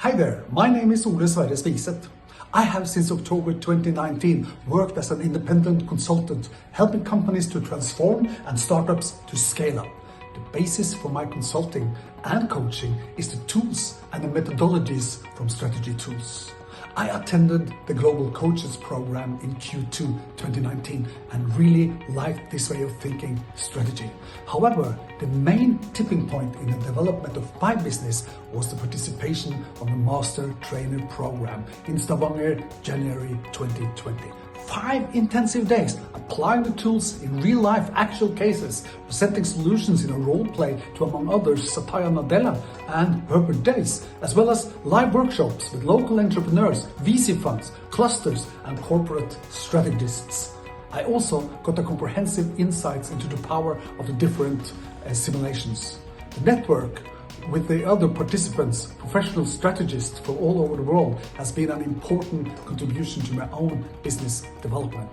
Hi there, my name is Sverre Spigseth. I have since October 2019 worked as an independent consultant, helping companies to transform and startups to scale up. The basis for my consulting and coaching is the tools and the methodologies from Strategy Tools. I attended the Global Coaches Program in Q2 2019 and really liked this way of thinking strategy. However, the main tipping point in the development of my business was the participation on the Master Trainer Program in Stavanger, January 2020. 5 intensive days applying the tools in real life actual cases, presenting solutions in a role play to, among others, Satya Nadella and Herbert Days, as well as live workshops with local entrepreneurs, VC funds, clusters and corporate strategists. I also got a comprehensive insights into the power of the different simulations. The network with the other participants, professional strategists from all over the world, has been an important contribution to my own business development,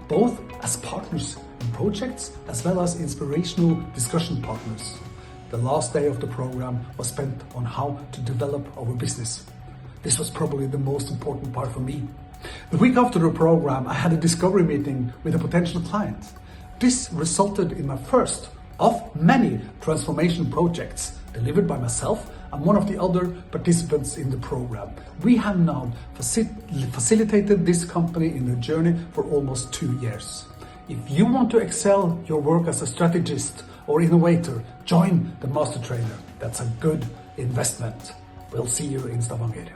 both as partners in projects as well as inspirational discussion partners. The last day of the program was spent on how to develop our business. This was probably the most important part for me. The week after the program, I had a discovery meeting with a potential client. This resulted in my first of many transformation projects delivered by myself and one of the other participants in the program. We have now facilitated this company in their journey for almost 2 years. If you want to excel your work as a strategist or innovator, join the Master Trainer. That's a good investment. We'll see you in Stavanger.